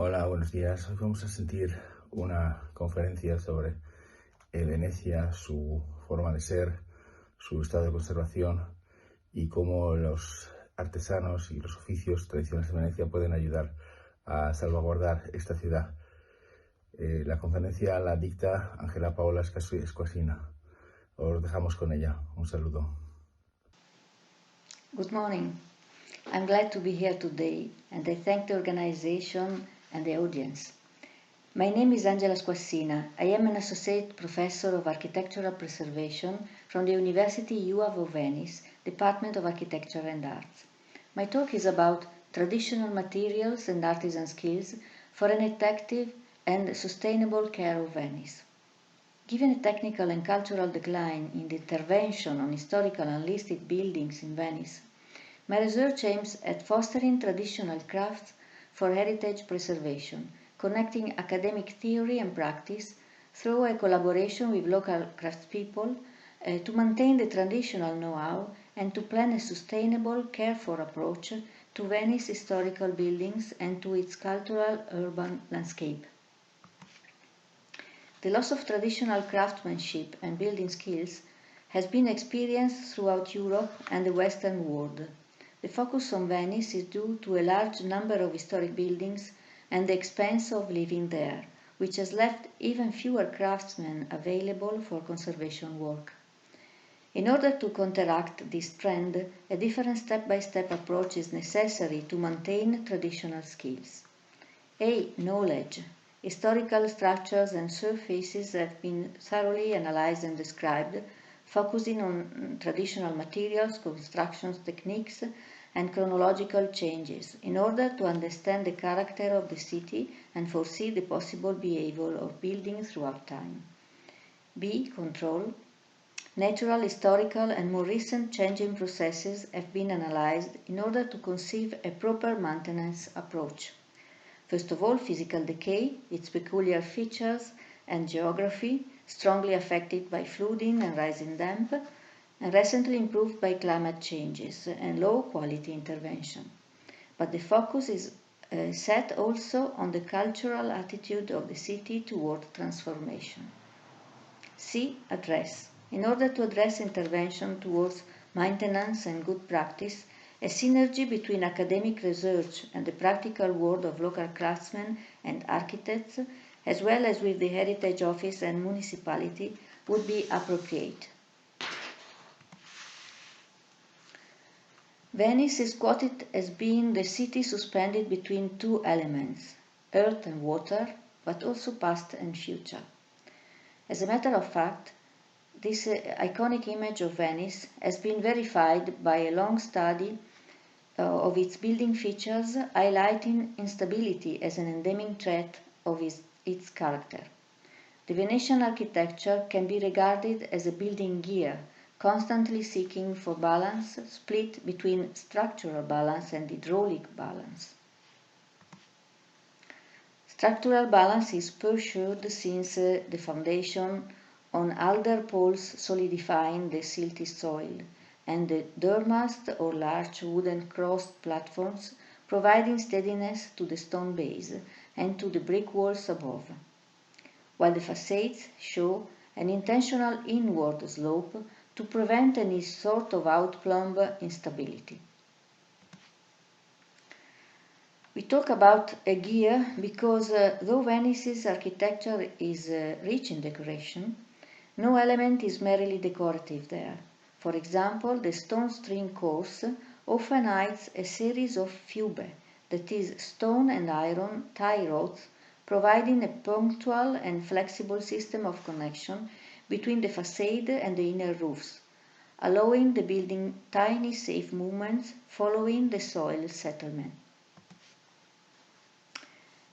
Hola, buenos días. Hoy vamos a sentir una conferencia sobre Venecia, su forma de ser, su estado de conservación y cómo los artesanos y los oficios tradicionales de Venecia pueden ayudar a salvaguardar esta ciudad. La conferencia la dicta Angela Squassina. Os dejamos con ella. Un saludo. Good morning. I'm glad to be here today, and I thank the organization and the audience. My name is Angela Squassina. I am an associate professor of architectural preservation from the University UAV of Venice, Department of Architecture and Arts. My talk is about traditional materials and artisan skills for an effective and sustainable care of Venice. Given a technical and cultural decline in the intervention on historical and listed buildings in Venice, my research aims at fostering traditional crafts for heritage preservation, connecting academic theory and practice through a collaboration with local craftspeople to maintain the traditional know-how and to plan a sustainable, careful approach to Venice historical buildings and to its cultural urban landscape. The loss of traditional craftsmanship and building skills has been experienced throughout Europe and the Western world. The focus on Venice is due to a large number of historic buildings and the expense of living there, which has left even fewer craftsmen available for conservation work. In order to counteract this trend, a different step-by-step approach is necessary to maintain traditional skills. A. Knowledge. Historical structures and surfaces have been thoroughly analyzed and described, focusing on traditional materials, construction techniques, and chronological changes in order to understand the character of the city and foresee the possible behavior of buildings throughout time. B. Control. Natural, historical, and more recent changing processes have been analyzed in order to conceive a proper maintenance approach. First of all, physical decay, its peculiar features and geography, strongly affected by flooding and rising damp, and recently improved by climate changes and low-quality intervention. But the focus is set also on the cultural attitude of the city toward transformation. C. Address. In order to address intervention towards maintenance and good practice, a synergy between academic research and the practical world of local craftsmen and architects, as well as with the Heritage Office and municipality, would be appropriate. Venice is quoted as being the city suspended between two elements, earth and water, but also past and future. As a matter of fact, this iconic image of Venice has been verified by a long study of its building features, highlighting instability as an endemic trait of its character. The Venetian architecture can be regarded as a building gear, constantly seeking for balance, split between structural balance and hydraulic balance. Structural balance is pursued since the foundation on alder poles solidifying the silty soil, and the dormast or large wooden crossed platforms providing steadiness to the stone base and to the brick walls above, while the facades show an intentional inward slope to prevent any sort of outplumb instability. We talk about a gear because though Venice's architecture is rich in decoration, no element is merely decorative there. For example, the stone string course often hides a series of fubae, that is, stone and iron tie rods, providing a punctual and flexible system of connection between the facade and the inner roofs, allowing the building tiny safe movements following the soil settlement.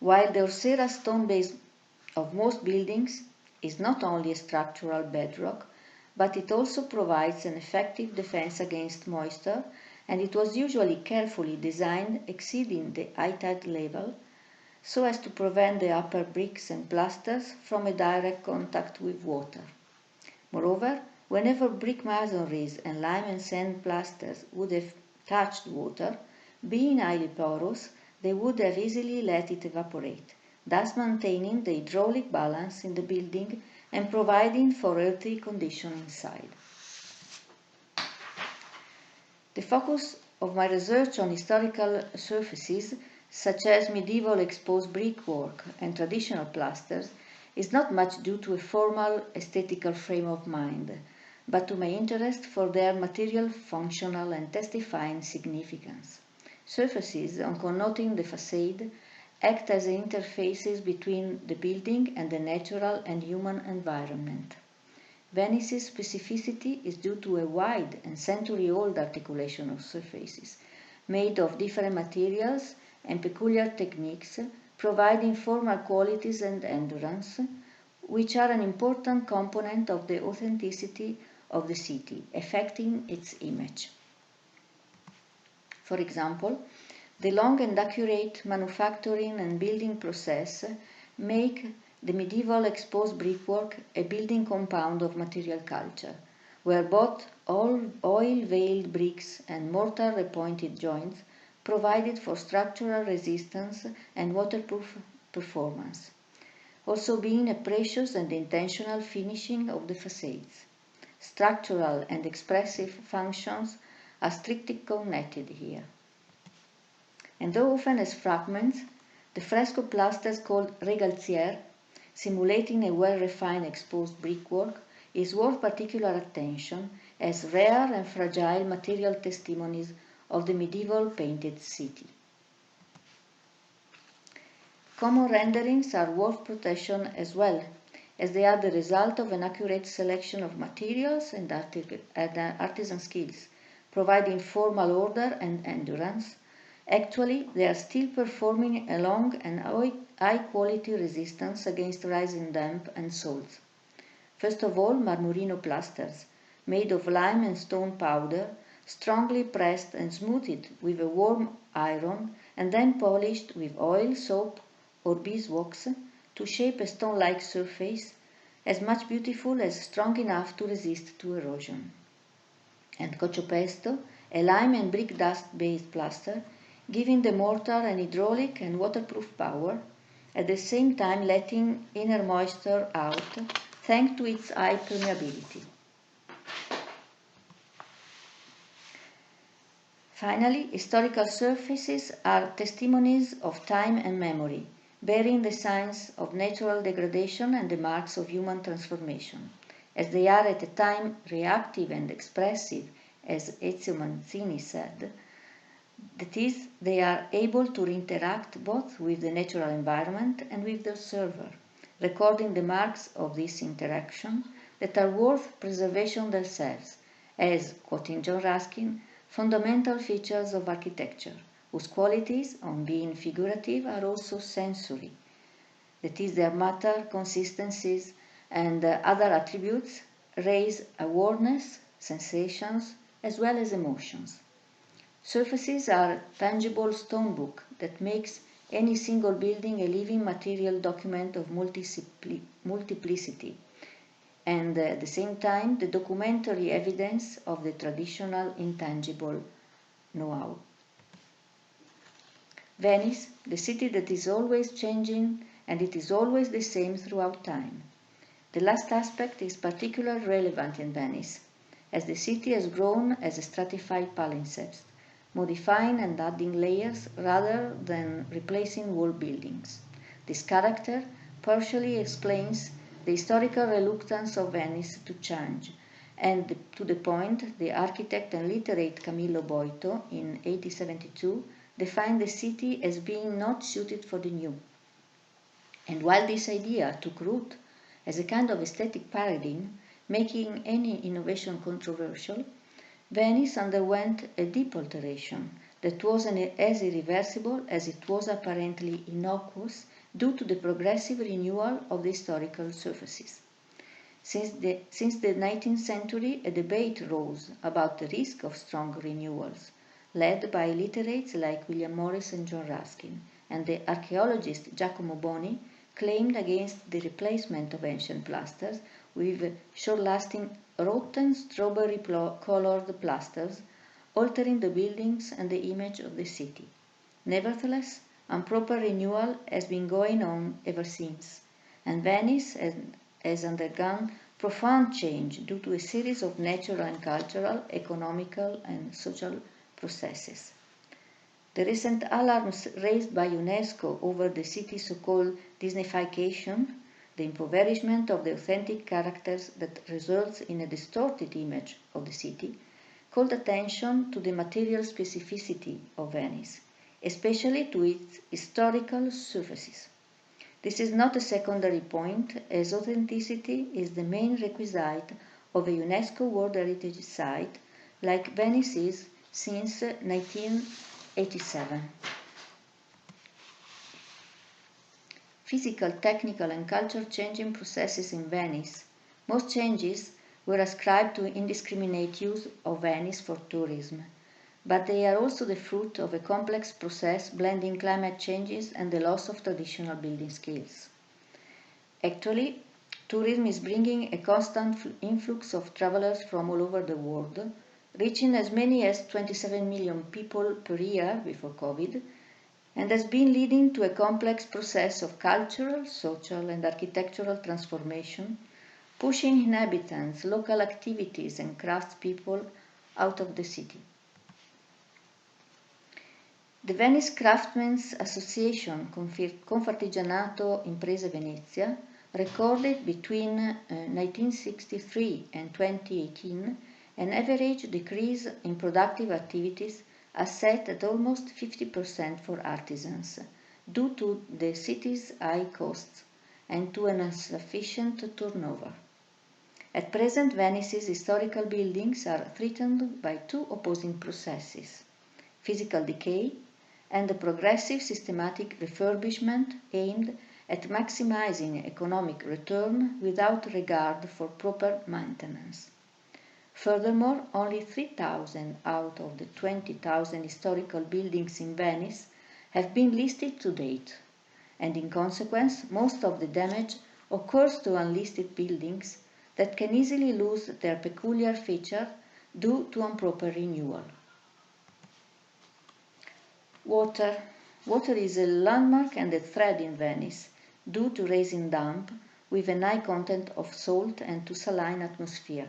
While the Orsera stone base of most buildings is not only a structural bedrock, but it also provides an effective defense against moisture, and it was usually carefully designed exceeding the high tide level so as to prevent the upper bricks and plasters from a direct contact with water. Moreover, whenever brick masonries and lime and sand plasters would have touched water, being highly porous, they would have easily let it evaporate, thus maintaining the hydraulic balance in the building and providing for earthy conditions inside. The focus of my research on historical surfaces, such as medieval exposed brickwork and traditional plasters, is not much due to a formal aesthetical frame of mind, but to my interest for their material, functional, and testifying significance. Surfaces, on connoting the facade, act as interfaces between the building and the natural and human environment. Venice's specificity is due to a wide and century-old articulation of surfaces, made of different materials and peculiar techniques, providing formal qualities and endurance, which are an important component of the authenticity of the city, affecting its image. For example, the long and accurate manufacturing and building process make the medieval exposed brickwork a building compound of material culture, where both oil-veiled bricks and mortar-appointed joints provided for structural resistance and waterproof performance, also being a precious and intentional finishing of the facades. Structural and expressive functions are strictly connected here. And though often as fragments, the fresco plasters called regalziere, simulating a well-refined exposed brickwork, is worth particular attention as rare and fragile material testimonies of the medieval painted city. Common renderings are worth protection as well, as they are the result of an accurate selection of materials and artisan skills, providing formal order and endurance. Actually, they are still performing a long and high-quality resistance against rising damp and salts. First of all, marmorino plasters, made of lime and stone powder, strongly pressed and smoothed with a warm iron, and then polished with oil, soap, or beeswax to shape a stone-like surface, as much beautiful as strong enough to resist to erosion. And cociopesto, a lime and brick dust-based plaster, giving the mortar an hydraulic and waterproof power, at the same time letting inner moisture out thanks to its high permeability. Finally, historical surfaces are testimonies of time and memory, bearing the signs of natural degradation and the marks of human transformation, as they are at a time reactive and expressive, as Ezio Manzini said. That is, they are able to interact both with the natural environment and with the observer, recording the marks of this interaction that are worth preservation themselves, as, quoting John Ruskin, fundamental features of architecture, whose qualities, on being figurative, are also sensory. That is, their matter, consistencies, and other attributes raise awareness, sensations, as well as emotions. Surfaces are tangible stone book that makes any single building a living material document of multiplicity, and at the same time the documentary evidence of the traditional intangible know-how. Venice, the city that is always changing, and it is always the same throughout time. The last aspect is particularly relevant in Venice, as the city has grown as a stratified palimpsest, modifying and adding layers rather than replacing wall buildings. This character partially explains the historical reluctance of Venice to change, and to the point the architect and literate Camillo Boito in 1872 defined the city as being not suited for the new. And while this idea took root as a kind of aesthetic paradigm, making any innovation controversial, Venice underwent a deep alteration that was as irreversible as it was apparently innocuous due to the progressive renewal of the historical surfaces. Since the 19th century, a debate rose about the risk of strong renewals, led by literates like William Morris and John Ruskin, and the archaeologist Giacomo Boni claimed against the replacement of ancient plasters with short-lasting rotten strawberry-colored plasters, altering the buildings and the image of the city. Nevertheless, and proper renewal has been going on ever since, and Venice has undergone profound change due to a series of natural and cultural, economical and social processes. The recent alarms raised by UNESCO over the city's so-called Disneyfication, the impoverishment of the authentic characters that results in a distorted image of the city, called attention to the material specificity of Venice, especially to its historical surfaces. This is not a secondary point, as authenticity is the main requisite of a UNESCO World Heritage Site, like Venice is since 1987. Physical, technical and cultural changing processes in Venice. Most changes were ascribed to indiscriminate use of Venice for tourism, but they are also the fruit of a complex process blending climate changes and the loss of traditional building skills. Actually, tourism is bringing a constant influx of travelers from all over the world, reaching as many as 27 million people per year before COVID, and has been leading to a complex process of cultural, social and architectural transformation, pushing inhabitants, local activities and craftspeople out of the city. The Venice Craftsmen's Association, Conferencia Imprese Venezia, recorded between 1963 and 2018 an average decrease in productive activities as set at almost 50% for artisans, due to the city's high costs and to an insufficient turnover. At present, Venice's historical buildings are threatened by two opposing processes: physical decay and a progressive systematic refurbishment aimed at maximizing economic return without regard for proper maintenance. Furthermore, only 3,000 out of the 20,000 historical buildings in Venice have been listed to date, and in consequence, most of the damage occurs to unlisted buildings that can easily lose their peculiar feature due to improper renewal. Water. Water is a landmark and a thread in Venice due to rising damp with an high content of salt and to saline atmosphere.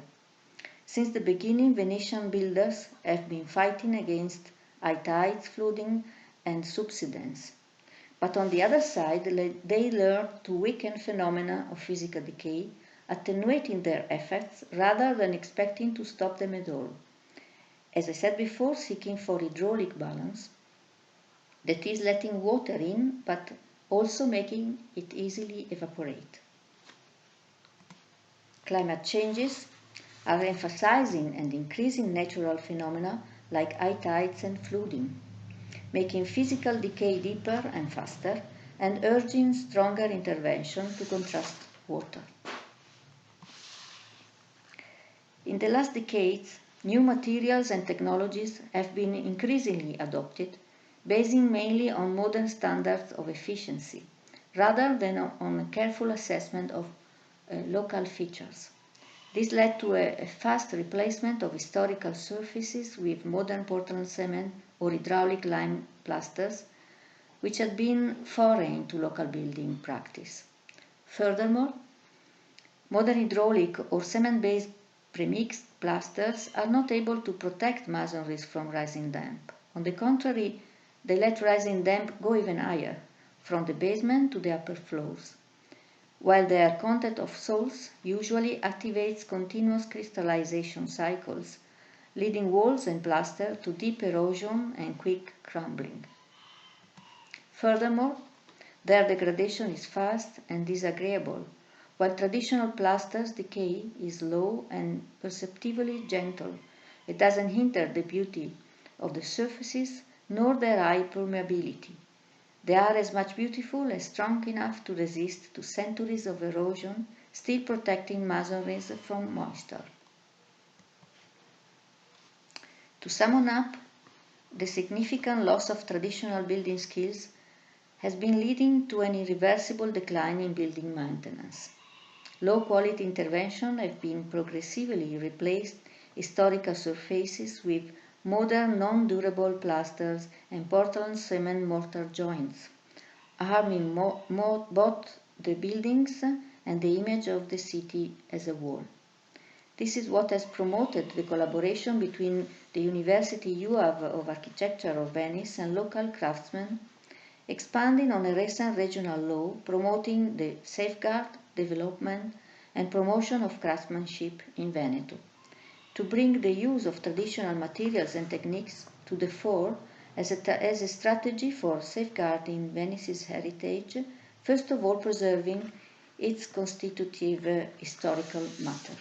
Since the beginning, Venetian builders have been fighting against high tides, flooding and subsidence. But on the other side, they learned to weaken phenomena of physical decay, attenuating their effects rather than expecting to stop them at all. As I said before, seeking for hydraulic balance, that is letting water in but also making it easily evaporate. Climate changes are emphasizing and increasing natural phenomena like high tides and flooding, making physical decay deeper and faster and urging stronger intervention to contrast water. In the last decades, new materials and technologies have been increasingly adopted, basing mainly on modern standards of efficiency, rather than on a careful assessment of local features. This led to a fast replacement of historical surfaces with modern Portland cement or hydraulic lime plasters, which had been foreign to local building practice. Furthermore, modern hydraulic or cement-based premixed plasters are not able to protect masonries from rising damp. On the contrary, they let rising damp go even higher, from the basement to the upper floors, while their content of salts usually activates continuous crystallization cycles, leading walls and plaster to deep erosion and quick crumbling. Furthermore, their degradation is fast and disagreeable, while traditional plaster's decay is slow and perceptibly gentle. It doesn't hinder the beauty of the surfaces nor their high permeability. They are as much beautiful as strong enough to resist to centuries of erosion, still protecting masonries from moisture. To sum up, the significant loss of traditional building skills has been leading to an irreversible decline in building maintenance. Low-quality interventions have been progressively replaced historical surfaces with modern non-durable plasters and Portland cement mortar joints, harming both the buildings and the image of the city as a whole. This is what has promoted the collaboration between the University UAV of Architecture of Venice and local craftsmen, expanding on a recent regional law promoting the safeguard, development and promotion of craftsmanship in Veneto. To bring the use of traditional materials and techniques to the fore as a strategy for safeguarding Venice's heritage, first of all preserving its constitutive historical matter.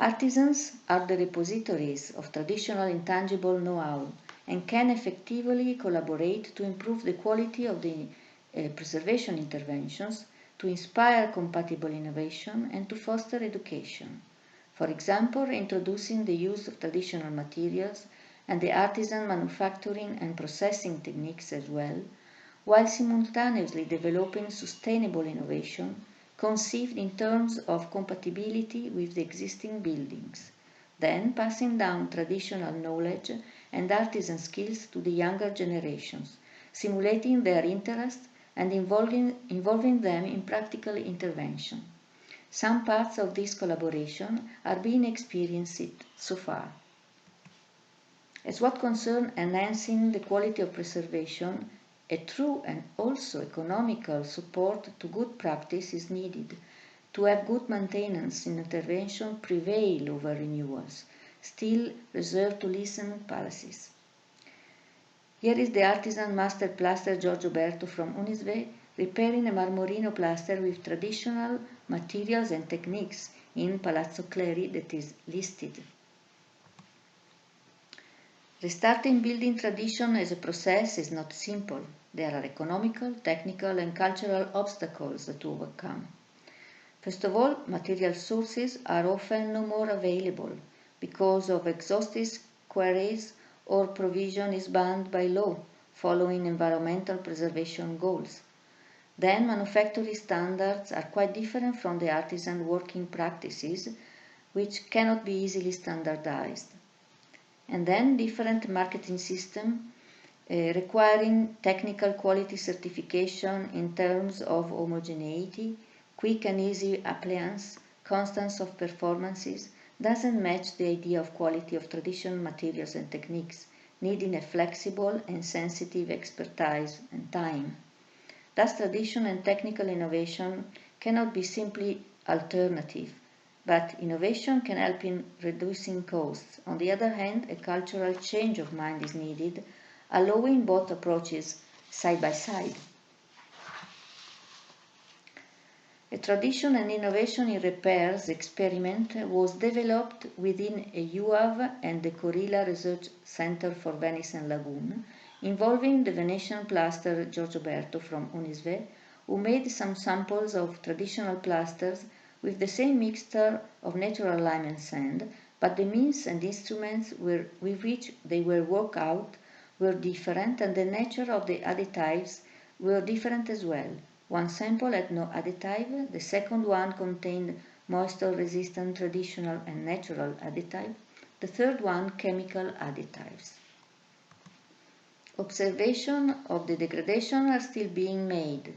Artisans are the repositories of traditional intangible know-how and can effectively collaborate to improve the quality of the preservation interventions, to inspire compatible innovation and to foster education. For example, introducing the use of traditional materials and the artisan manufacturing and processing techniques as well, while simultaneously developing sustainable innovation conceived in terms of compatibility with the existing buildings, then passing down traditional knowledge and artisan skills to the younger generations, stimulating their interest and involving them in practical intervention. Some parts of this collaboration are being experienced so far. As what concerns enhancing the quality of preservation, a true and also economical support to good practice is needed to have good maintenance and intervention prevail over renewals, still reserved to listen palaces. Here is the artisan master plaster Giorgio Berto from Unisve repairing a Marmorino plaster with traditional materials and techniques in Palazzo Cleri that is listed. Restarting building tradition as a process is not simple. There are economical, technical and cultural obstacles to overcome. First of all, material sources are often no more available because of exhaustive quarries or provision is banned by law following environmental preservation goals. Then manufacturing standards are quite different from the artisan working practices, which cannot be easily standardized. And then different marketing systems requiring technical quality certification in terms of homogeneity, quick and easy appliance, constance of performances, doesn't match the idea of quality of traditional materials and techniques, needing a flexible and sensitive expertise and time. Thus, tradition and technical innovation cannot be simply alternative, but innovation can help in reducing costs. On the other hand, a cultural change of mind is needed, allowing both approaches side by side. A tradition and innovation in repairs experiment was developed within a UAV and the Corilla Research Center for Venice and Lagoon, involving the Venetian plaster Giorgio Berto from Unisve, who made some samples of traditional plasters with the same mixture of natural lime and sand, but the means and instruments with which they were worked out were different and the nature of the additives were different as well. One sample had no additive, the second one contained moisture-resistant traditional and natural additive, the third one chemical additives. Observation of the degradation are still being made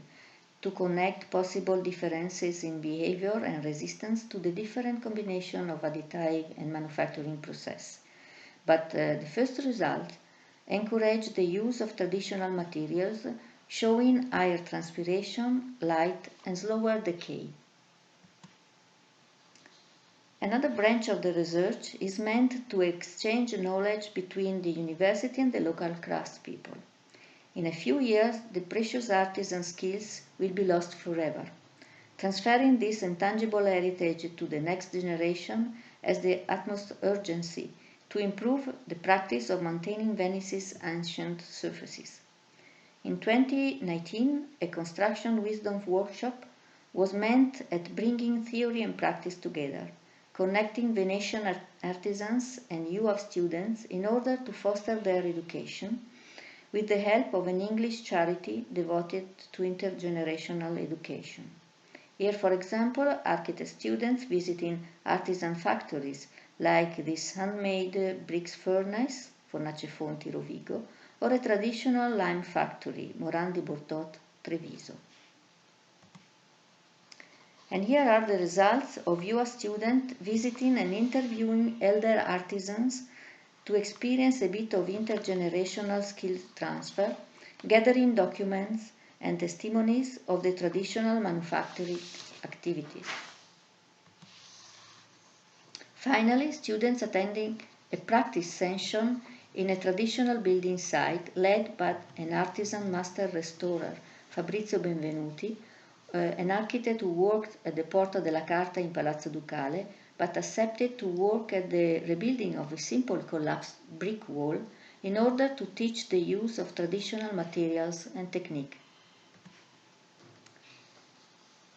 to connect possible differences in behavior and resistance to the different combination of additive and manufacturing process. But the first result encouraged the use of traditional materials, showing higher transpiration, light and slower decay. Another branch of the research is meant to exchange knowledge between the university and the local craftspeople. In a few years, the precious artisan skills will be lost forever. Transferring this intangible heritage to the next generation has the utmost urgency to improve the practice of maintaining Venice's ancient surfaces. In 2019, a construction wisdom workshop was meant at bringing theory and practice together, connecting Venetian artisans and UAV students in order to foster their education with the help of an English charity devoted to intergenerational education. Here, for example, architect students visiting artisan factories like this handmade bricks furnace, Fornace Fonti, Rovigo, or a traditional lime factory, Morandi Bortot, Treviso. And here are the results of UA students visiting and interviewing elder artisans to experience a bit of intergenerational skill transfer, gathering documents and testimonies of the traditional manufacturing activities. Finally, students attending a practice session in a traditional building site led by an artisan master restorer, Fabrizio Benvenuti, an architect who worked at the Porta della Carta in Palazzo Ducale, but accepted to work at the rebuilding of a simple collapsed brick wall in order to teach the use of traditional materials and technique.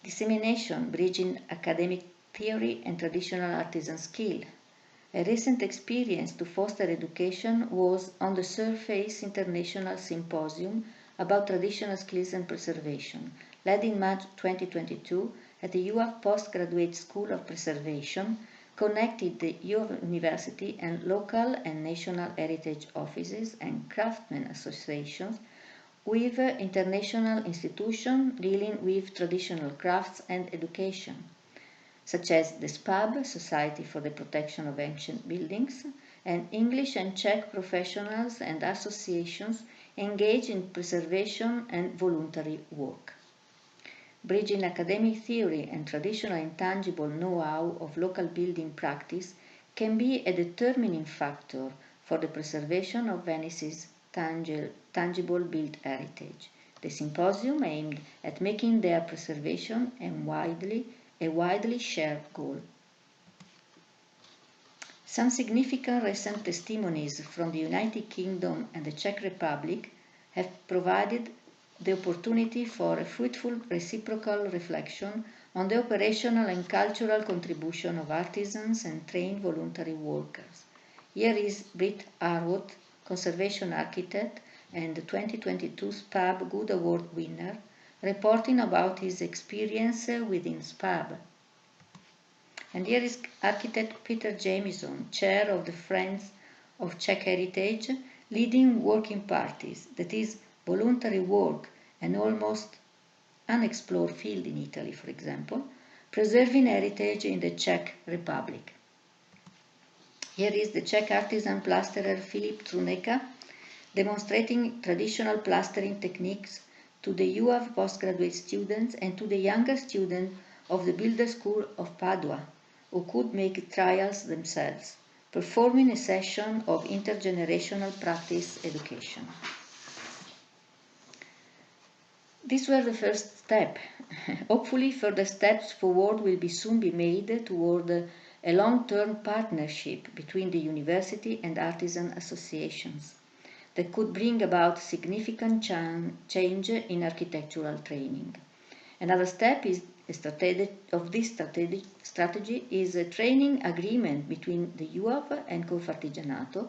Dissemination, bridging academic theory and traditional artisan skill. A recent experience to foster education was on the Surface International Symposium about traditional skills and preservation, led in March 2022 at the UAF Postgraduate School of Preservation, connected the UAF University and local and national heritage offices and craftsmen associations with international institutions dealing with traditional crafts and education, such as the SPAB, Society for the Protection of Ancient Buildings, and English and Czech professionals and associations engaged in preservation and voluntary work. Bridging academic theory and traditional intangible know-how of local building practice can be a determining factor for the preservation of Venice's tangible built heritage. The symposium aimed at making their preservation a widely shared goal. Some significant recent testimonies from the United Kingdom and the Czech Republic have provided the opportunity for a fruitful reciprocal reflection on the operational and cultural contribution of artisans and trained voluntary workers. Here is Britt Harwood, conservation architect and 2022 SPAB Good Award winner, reporting about his experience within SPAB. And here is architect Peter Jamieson, chair of the Friends of Czech Heritage, leading working parties, that is, voluntary work, an almost unexplored field in Italy, for example, preserving heritage in the Czech Republic. Here is the Czech artisan plasterer Filip Truneka, demonstrating traditional plastering techniques to the UAV postgraduate students and to the younger students of the Builder School of Padua, who could make trials themselves, performing a session of intergenerational practice education. These were the first step. Hopefully further steps forward will soon be made toward a long-term partnership between the university and artisan associations that could bring about significant change in architectural training. Another step of this strategy is a training agreement between the UAV and Confartigianato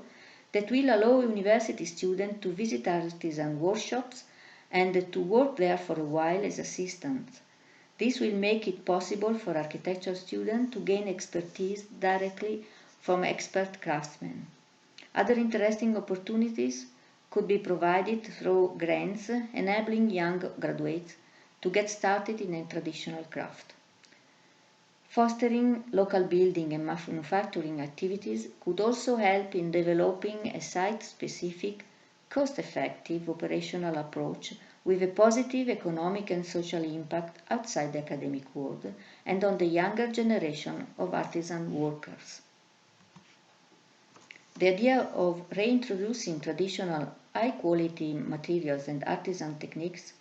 that will allow university students to visit artisan workshops and to work there for a while as assistants. This will make it possible for architecture students to gain expertise directly from expert craftsmen. Other interesting opportunities could be provided through grants enabling young graduates to get started in a traditional craft. Fostering local building and manufacturing activities could also help in developing a site-specific, cost-effective operational approach with a positive economic and social impact outside the academic world and on the younger generation of artisan workers. The idea of reintroducing traditional high-quality materials and artisan techniques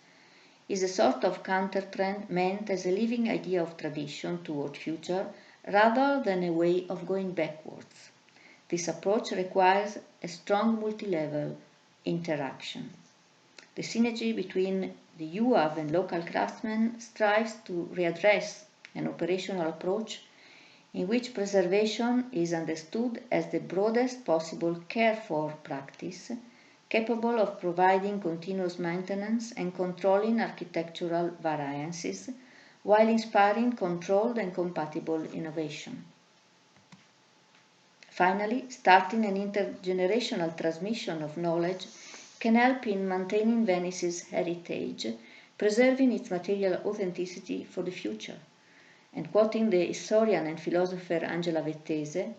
is a sort of counter-trend meant as a living idea of tradition toward future rather than a way of going backwards. This approach requires a strong multi-level interaction. The synergy between the UAV and local craftsmen strives to readdress an operational approach in which preservation is understood as the broadest possible care-for practice, capable of providing continuous maintenance and controlling architectural variances, while inspiring controlled and compatible innovation. Finally, starting an intergenerational transmission of knowledge can help in maintaining Venice's heritage, preserving its material authenticity for the future. And quoting the historian and philosopher Angela Squassina,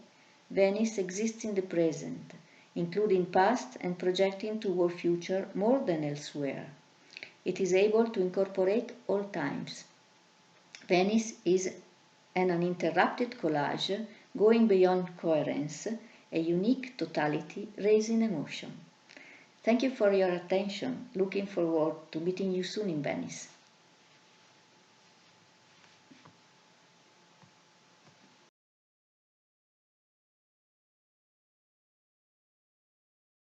Venice exists in the present, including past and projecting toward future more than elsewhere. It is able to incorporate all times. Venice is an uninterrupted collage going beyond coherence, a unique totality raising emotion. Thank you for your attention. Looking forward to meeting you soon in Venice.